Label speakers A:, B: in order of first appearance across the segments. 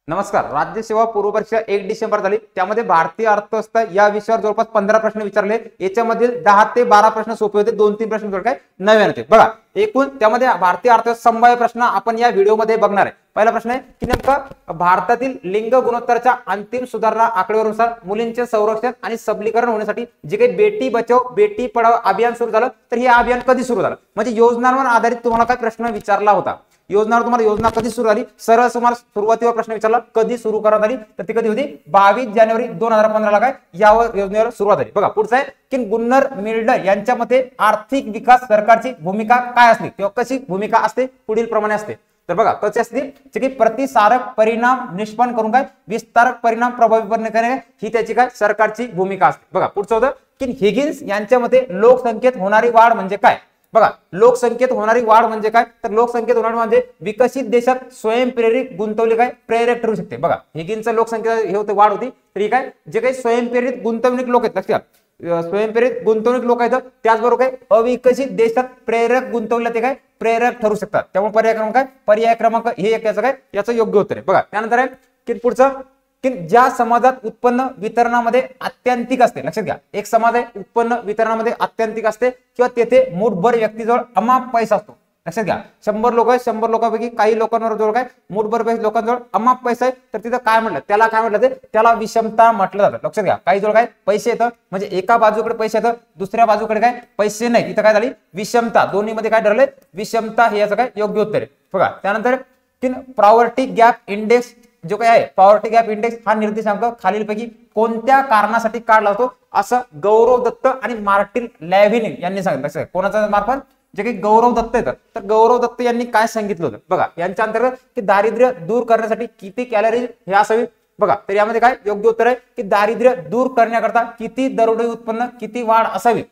A: नमस्कार. राज्य सेवा पूर्व परीक्षा 1 डिसेंबर झाली. त्यामध्ये भारतीय अर्थव्यवस्था या विषयावर जवळपास 15 प्रश्न विचारले. याच्यामधील 10 ते 12 प्रश्न सोपे होते, 2-3 प्रश्न थोडे काय नवे होते. बघा, एकूण त्यामध्ये भारतीय अर्थव्यवस्था संभाव्य प्रश्न आपण या व्हिडिओमध्ये बघणार आहे. पहिला प्रश्न आहे की नेमका भारतातील लिंग गुणोत्तराच्या अंतिम सुधारणा आकडेवारीनुसार मुलींचे संरक्षण आणि सबलीकरण होण्यासाठी जे काही बेटी बचाओ बेटी पढाओ अभियान सुरू झालं, तर हे अभियान कधी सुरू झालं? म्हणजे योजनांवर आधारित तुम्हाला काय प्रश्न विचारला होता. योजनावर तुम्हाला योजना कधी सुरू झाली, सरळ तुम्हाला सुरुवातीवर प्रश्न विचारला कधी सुरू करण्यात आली, तर ती कधी होती 22 जानेवारी 2015 ला काय यावर योजनेवर सुरुवात झाली. बघा पुढचा आहे की गुन्नर मिल्डर यांच्या मते आर्थिक विकास सरकारची भूमिका काय असते किंवा कशी भूमिका असते, पुढील प्रमाणे असते. तर बघा कसे असते की प्रतिसारक परिणाम निष्पन्न करून काय विस्तारक परिणाम प्रभावीपणे करणे ही त्याची काय सरकारची भूमिका असते. बघा पुढचं होतं की हिगिन्स यांच्या मते लोकसंख्येत होणारी वाढ म्हणजे काय. बघा लोकसंख्येत होणारी वाढ म्हणजे काय, तर लोकसंख्येत होणारी म्हणजे विकसित देशात स्वयंप्रेरित गुंतवणूक काय प्रेरक ठरू शकते. बघा हिगिन्सचं लोकसंख्या हे होते वाढ होती, तर काय जे काही स्वयंप्रेरित गुंतवणूक लोक आहेत, लक्षात स्वयंप्रेरित गुंतवणूक लोक आहेत, त्याचबरोबर काय अविकसित देशात प्रेरक गुंतवणूक ते काय प्रेरक ठरू शकतात. त्यामुळे पर्याय क्रमांक काय पर्याय क्रमांक हे एक याचं काय याचं योग्य उत्तर आहे. बघा त्यानंतर आहे की पुढचं की ज्या समाजात उत्पन्न वितरणामध्ये आत्यंतिक असते, लक्षात घ्या एक समाज आहे उत्पन्न वितरणामध्ये आत्यंतिक असते किंवा तेथे मूठभर व्यक्तीजवळ अमाप पैसा असतो. लक्षात घ्या 100 लोक आहे, 100 लोकांपैकी काही लोकांवर जवळ काय मूठभर लोकांजवळ अमाप पैसा आहे, तर तिथं काय म्हटलं त्याला काय म्हटलं ते त्याला विषमता म्हटलं जातं. लक्षात घ्या काही जवळ काय पैसे येतं म्हणजे एका बाजूकडे पैसे येतं दुसऱ्या बाजूकडे काय पैसे नाही, इथं काय झाली विषमता, दोन्ही मध्ये काय ठरलंय विषमता हे याचं काय योग्य उत्तर आहे. बघा त्यानंतर पॉवर्टी गॅप इंडेक्स जो काय आहे पॉवर्टी गॅप इंडेक्स हा निर्देशांक खालीलपैकी कोणत्या कारणासाठी काढला जातो असं गौरव दत्त आणि मार्टिन लॅव्हिन यांनी सांगितलं. कोणाच्या मार्फत जे काही गौरव दत्त येतं, तर गौरव दत्त यांनी काय सांगितलं होतं. बघा यांच्या अंतर्गत की दारिद्र्य दूर करण्यासाठी किती कॅलरीज हे असावी. बघा तर यामध्ये काय योग्य उत्तर आहे की दारिद्र्य दूर करण्याकरता किती दरडोई उत्पन्न किती वाढ असावी.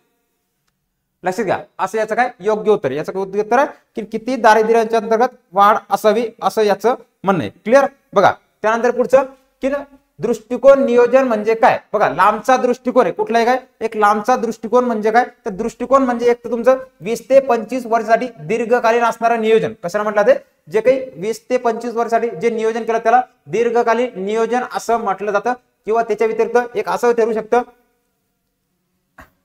A: लक्षात घ्या असं याचं काय योग्य उत्तर, याचं योग्य उत्तर आहे की किती दारिद्र्याच्या अंतर्गत वाढ असावी असं याचं म्हणणं आहे. क्लिअर. बघा त्यानंतर पुढचं की दृष्टिकोन नियोजन म्हणजे काय. बघा लांबचा दृष्टिकोन आहे कुठला आहे काय एक लांबचा दृष्टिकोन म्हणजे काय, तर दृष्टिकोन म्हणजे एक तर तुमचं 20 ते 25 वर्षासाठी दीर्घकालीन असणारं नियोजन. कशाला म्हटलं ते जे काही 20 ते 25 वर्षासाठी जे नियोजन केलं त्याला दीर्घकालीन नियोजन असं म्हटलं जातं. किंवा त्याच्या व्यतिरिक्त एक असं ठरू शकतं,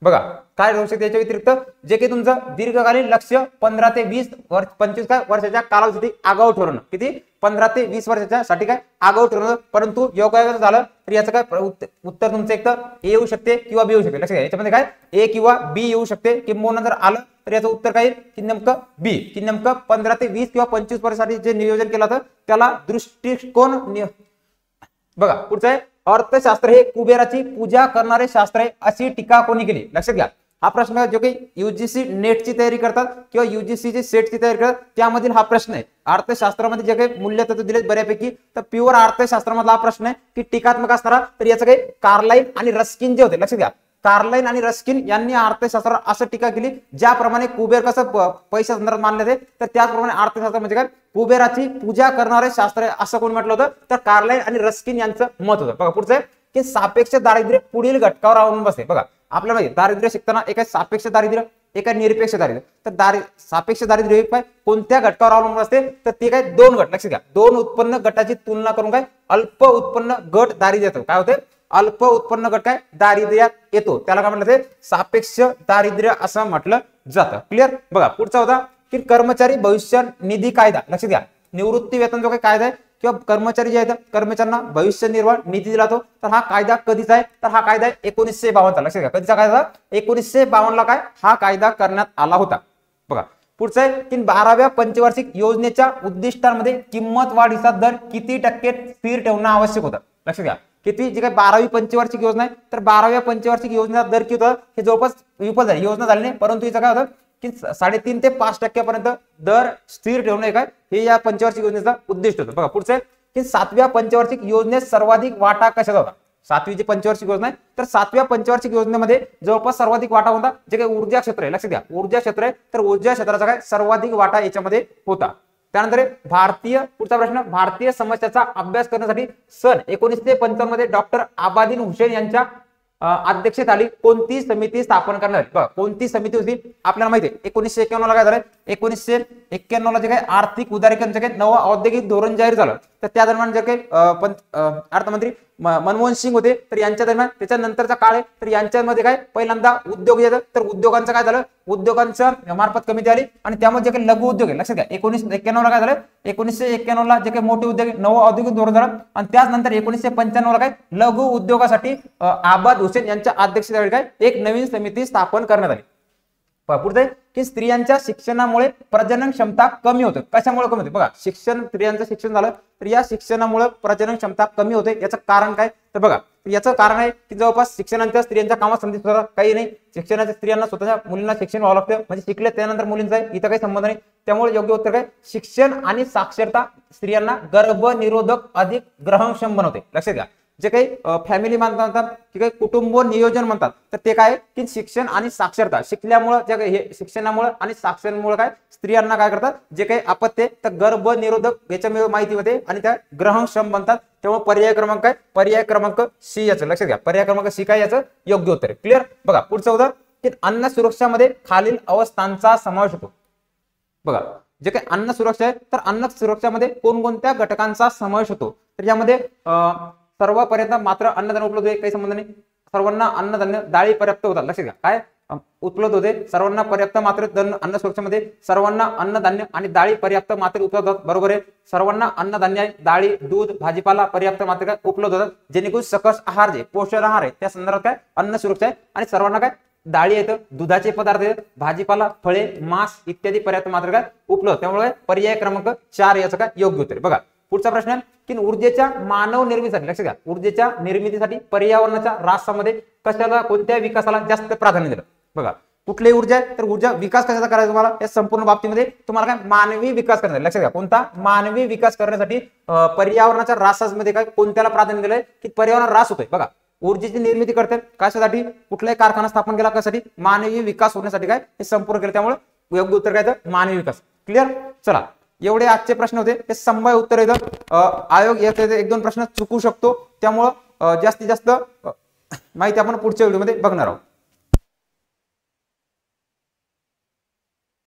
A: बघा काय ठरू शकते याच्या व्यतिरिक्त जे काही तुमचं दीर्घकालीन लक्ष 15 ते 20 25 काय वर्षाच्या कालावधीसाठी आगाऊ ठरवणं, किती 15 ते 20 वर्षाच्या साठी काय आगाऊ ठरवणं. परंतु योगायोगाचं झालं तर याचं काय उत्तर तुमचं एक तर ए येऊ शकते किंवा बी येऊ शकते. लक्षात घ्या याच्यामध्ये काय ए किंवा बी येऊ शकते. किंबहुना जर आलं तर याचं उत्तर काय की नेमकं बी, की नेमकं 15 ते 20 किंवा 25 वर्षासाठी जे नियोजन केलं होतं त्याला दृष्टिकोन. बघा पुढचं आहे अर्थशास्त्र हे कुबेराची पूजा करणारे शास्त्र आहे अशी टीका कोणी केली. लक्षात घ्या हा प्रश्न जो काही युजीसी नेटची तयारी करतात किंवा युजीसी सेटची तयारी करतात त्यामधील हा प्रश्न आहे. अर्थशास्त्रामध्ये जे काही मूल्य तत्व दिले बऱ्यापैकी, तर प्युअर अर्थशास्त्रामधला हा प्रश्न आहे की टीकात्मक असणारा. तर याचं काही कार्लाइन आणि रस्किन जे होते, लक्षात घ्या कार्लाइन आणि रस्किन यांनी अर्थशास्त्रावर असं टीका केली ज्याप्रमाणे कुबेर कसं पैशा संदर्भात मानले जाते, तर त्याचप्रमाणे अर्थशास्त्र म्हणजे काय कुबेराची पूजा करणारे शास्त्र आहे असं कोण म्हटलं होतं, तर कार्लाइन आणि रस्किन यांचं मत होतं. बघा पुढचं आहे की सापेक्ष दारिद्र्य पुढील घटकावर अवलंबून बसते. बघा आपल्याला माहिती दारिद्र्य शिकताना एक आहे सापेक्ष दारिद्र्य एक आहे निरपेक्ष दारिद्र्य. तर सापेक्ष दारिद्र्य काय कोणत्या घटकावर अवलंबून असते, तर ते काय दोन गट. लक्षात घ्या दोन उत्पन्न गटाची तुलना करून काय अल्प उत्पन्न गट दारिद्र्य येतो. काय होते अल्प उत्पन्न गट काय दारिद्र्यात येतो, त्याला काय म्हटलं ते सापेक्ष दारिद्र्य असं म्हटलं जातं. क्लिअर. बघा पुढचा होता की कर्मचारी भविष्य निधी कायदा. लक्षात घ्या निवृत्ती वेतन जो काही कायदा आहे किंवा कर्मचारी जे आहेत कर्मचाऱ्यांना भविष्य निर्वाह निधी दिला जातो, तर हा कायदा कधीचा आहे, तर हा कायदा आहे 1952. लक्षात घ्या कधीचा कायदा 1952 ला काय हा कायदा करण्यात आला होता. बघा पुढचं आहे की 12व्या पंचवार्षिक योजनेच्या उद्दिष्टांमध्ये किंमत वाढीचा दर किती टक्के स्थिर ठेवणं आवश्यक होतं. लक्षात घ्या किती जे काही 12वी पंचवार्षिक योजना आहे, तर 12व्या पंचवार्षिक योजनेचा दर किती होता हे जवळपास विफल झाली योजना झाली नाही, परंतु हिचं काय होतं की 3.5 ते 5% दर स्थिर ठेवणे काय हे या पंचवार्षिक योजनेचा उद्दिष्ट होतं. बघा पुढचं की 7व्या पंचवार्षिक योजनेत सर्वाधिक वाटा कशाचा होता. 7वी जी पंचवार्षिक योजना आहे, तर 7व्या पंचवार्षिक योजनेमध्ये जवळपास सर्वाधिक वाटा होता जे काही ऊर्जा क्षेत्र आहे. लक्षात घ्या ऊर्जा क्षेत्र आहे, तर ऊर्जा क्षेत्राचा काय सर्वाधिक वाटा याच्यामध्ये होता. त्यानंतर भारतीय पुढचा प्रश्न भारतीय समस्याचा अभ्यास करण्यासाठी सन 1955 मध्ये डॉक्टर आबादीन हुसेन यांच्या अध्यक्षतेखाली कोणती समिती स्थापन करण्यात आली? बघा कोणती समिती होती आपल्याला माहिती आहे 1991 ला काय झालं, 1991 ला जे काही आर्थिक उदारीकरणाचे काही नवं औद्योगिक धोरण जाहीर झालं, तर त्या दरम्यान जे काही अर्थमंत्री मनमोहन सिंग होते, तर यांच्या दरम्यान त्याच्यानंतरचा काळ आहे, तर यांच्यामध्ये काय पहिल्यांदा उद्योग येतं, तर उद्योगांचं काय झालं, उद्योगांच्या मार्फत कमिटी आली आणि त्यामध्ये जे काही लघु उद्योग आहे लक्षात घ्या 1991 ला काय झालं, 1991 ला जे काही मोठे उद्योग नवं औद्योगिक धोरण झालं आणि त्यानंतर 1995 ला काय लघु उद्योगासाठी आबाद हुसेन यांच्या अध्यक्षतेखाली काय एक नवीन समिती स्थापन करण्यात आली. पुढे की स्त्रियांच्या शिक्षणामुळे प्रजनन क्षमता कमी होते. कशामुळे कमी होते? बघा स्त्रियांचं शिक्षण झालं तर या शिक्षणामुळे प्रजनन क्षमता कमी होते. याचं कारण काय? तर बघा याचं कारण आहे की जवळपास शिक्षणाच्या स्त्रियांच्या कामात संधी काही नाही, शिक्षणाच्या स्त्रियांना स्वतःच्या मुलींना शिक्षण व्हावं लागतं, म्हणजे शिकले त्यानंतर मुलींचा इथं काही संबंध नाही. त्यामुळे योग्य उत्तर काय शिक्षण आणि साक्षरता स्त्रियांना गर्भनिरोधक अधिक ग्रहणक्षम बनवते. लक्षात घ्या जे काही फॅमिली म्हणतात की काही कुटुंब नियोजन म्हणतात, तर ते काय की शिक्षण आणि साक्षरता शिकल्यामुळे जे काही हे शिक्षणामुळे आणि साक्षरतेमुळे काय स्त्रियांना काय करतात जे काही आपत्ती तर गर्भनिरोधक याच्यामुळे माहिती होते आणि त्या ग्रहणक्षम बनतात. त्यामुळे पर्याय क्रमांक काय पर्याय क्रमांक सी याचं लक्षात घ्या, पर्याय क्रमांक सी काय याचं योग्य उत्तर आहे. क्लिअर? बघा पुढचं उदाहरण की अन्न सुरक्षामध्ये खालील अवस्थांचा समावेश होतो. बघा जे काही अन्न सुरक्षा आहे तर अन्न सुरक्षामध्ये कोणकोणत्या घटकांचा समावेश होतो? तर यामध्ये सर्वपर्यंत मात्र अन्नधान्य उपलब्ध आहे, काही संबंध नाही. सर्वांना अन्नधान्य डाळी पर्याप्त होतात. लक्षात घ्या काय उपलब्ध होते, सर्वांना पर्याप्त मात्रेत अन्न सुरक्षेमध्ये सर्वांना अन्नधान्य आणि डाळी पर्याप्त मात्रेत उपलब्ध होतात. बरोबर आहे, सर्वांना अन्नधान्य डाळी दूध भाजीपाला पर्याप्त मात्रेत उपलब्ध होतात, जेणेकरून सकस आहार जे पोषण आहार आहे त्या संदर्भात काय अन्न सुरक्षा आहे आणि सर्वांना काय डाळी येतं, दुधाचे पदार्थ येतात, भाजीपाला फळे मांस इत्यादी पर्याप्त मात्रेत काय उपलब्ध. त्यामुळे पर्याय क्रमांक 4 याचं काय योग्य उत्तर. बघा पुढचा प्रश्न आहे की ऊर्जेच्या मानव निर्मितीसाठी लक्षात घ्या ऊर्जेच्या निर्मितीसाठी पर्यावरणाच्या रासामध्ये कशाला कोणत्या विकासाला जास्त प्राधान्य दिलं? बघा कुठली ऊर्जा आहे तर ऊर्जा विकास कशाचा करायचा तुम्हाला या संपूर्ण बाबतीमध्ये तुम्हाला काय मानवी विकास करण्यासाठी. लक्षात घ्या कोणता मानवी विकास करण्यासाठी पर्यावरणाच्या रासामध्ये काय कोणत्याला प्राधान्य दिलंय की पर्यावरण रास होतोय. बघा ऊर्जेची निर्मिती करते कशासाठी कुठलाही कारखाना स्थापन केला कशासाठी मानवी विकास होण्यासाठी काय हे संपूर्ण केलं. त्यामुळे योग्य उत्तर काय तर मानवी विकास. क्लिअर? चला एवढे आजचे प्रश्न होते, हे संभाव्य उत्तर येतं. आयोग याचे 1-2 प्रश्न चुकू शकतो, त्यामुळं जास्तीत जास्त माहिती आपण पुढच्या व्हिडिओमध्ये बघणार आहोत.